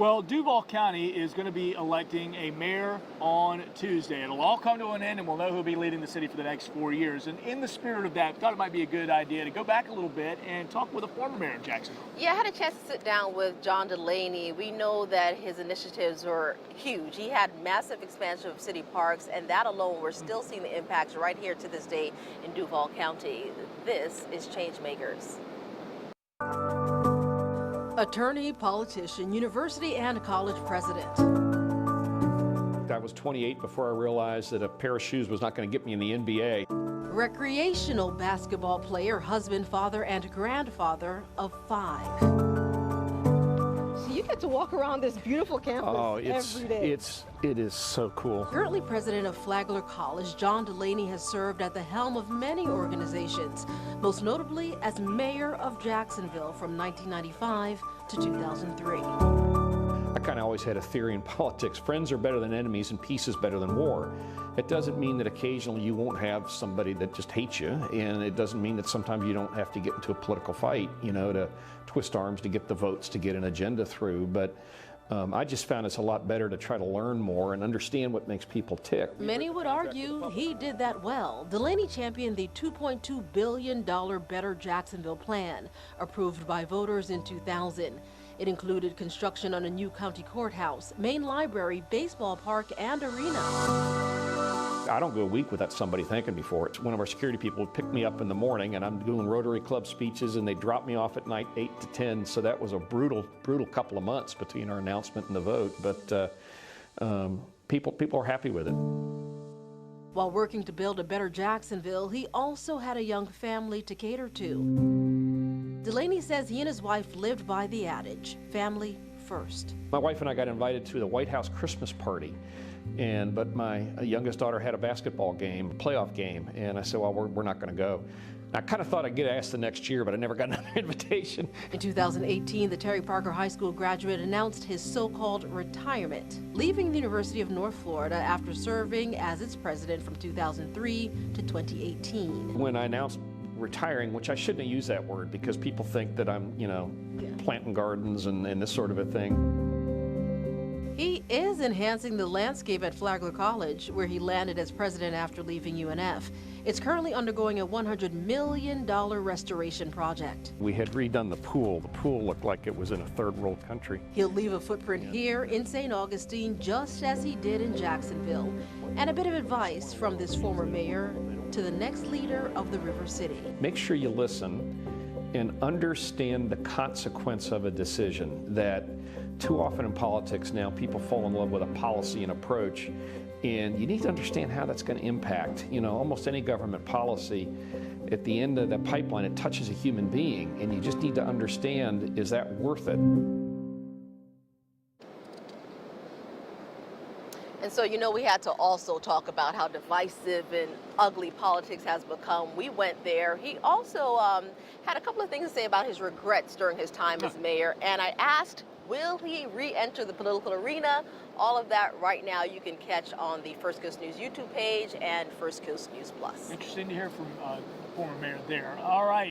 Well, Duval County is going to be electing a mayor on Tuesday. It'll all come to an end and we'll know who'll be leading the city for the next 4 years. And in the spirit of that, I thought it might be a good idea to go back a little bit and talk with a former mayor of Jacksonville. Yeah, I had a chance to sit down with John Delaney. We know that his initiatives were huge. He had massive expansion of city parks, and that alone, we're still seeing the impacts right here to this day in Duval County. This is Changemakers. Attorney, politician, university and college president. I was 28 before I realized that a pair of shoes was not going to get me in the NBA. Recreational basketball player, husband, father, and grandfather of 5. So you get to walk around this beautiful campus every day. It is so cool. Currently president of Flagler College, John Delaney has served at the helm of many organizations, most notably as mayor of Jacksonville from 1995 to 2003. I kind of always had a theory in politics: friends are better than enemies and peace is better than war. It doesn't mean that occasionally you won't have somebody that just hates you, and it doesn't mean that sometimes you don't have to get into a political fight, to twist arms to get the votes to get an agenda through. But I just found it's a lot better to try to learn more and understand what makes people tick. Many would argue he did that well. Delaney championed the $2.2 billion Better Jacksonville plan, approved by voters in 2000. It included construction on a new county courthouse, main library, baseball park, and arena. I don't go a week without somebody thanking me for it. One of our security people would pick me up in the morning, and I'm doing Rotary Club speeches, and they drop me off at night 8 to 10. So that was a brutal couple of months between our announcement and the vote. But people are happy with it. While working to build a better Jacksonville, he also had a young family to cater to. Delaney says he and his wife lived by the adage, family first. My wife and I got invited to the White House Christmas party, but my youngest daughter had a basketball game, a playoff game, and I said, well, we're not going to go. I kind of thought I'd get asked the next year, but I never got another invitation. In 2018, the Terry Parker High School graduate announced his so-called retirement, leaving the University of North Florida after serving as its president from 2003 to 2018. When I announced retiring, which I shouldn't have used that word because people think that I'm, planting gardens and this sort of a thing. He is enhancing the landscape at Flagler College, where he landed as president after leaving UNF. It's currently undergoing a $100 million restoration project. We had redone the pool. The pool looked like it was in a third world country. He'll leave a footprint here in St. Augustine, just as he did in Jacksonville. And a bit of advice from this former mayor to the next leader of the River City. Make sure you listen and understand the consequence of a decision. That too often in politics now, people fall in love with a policy and approach, and you need to understand how that's going to impact, almost any government policy. At the end of the pipeline, it touches a human being, and you just need to understand, is that worth it? And so, we had to also talk about how divisive and ugly politics has become. We went there. He also had a couple of things to say about his regrets during his time as mayor. And I asked, will he re-enter the political arena? All of that right now you can catch on the First Coast News YouTube page and First Coast News Plus. Interesting to hear from former mayor there. All right.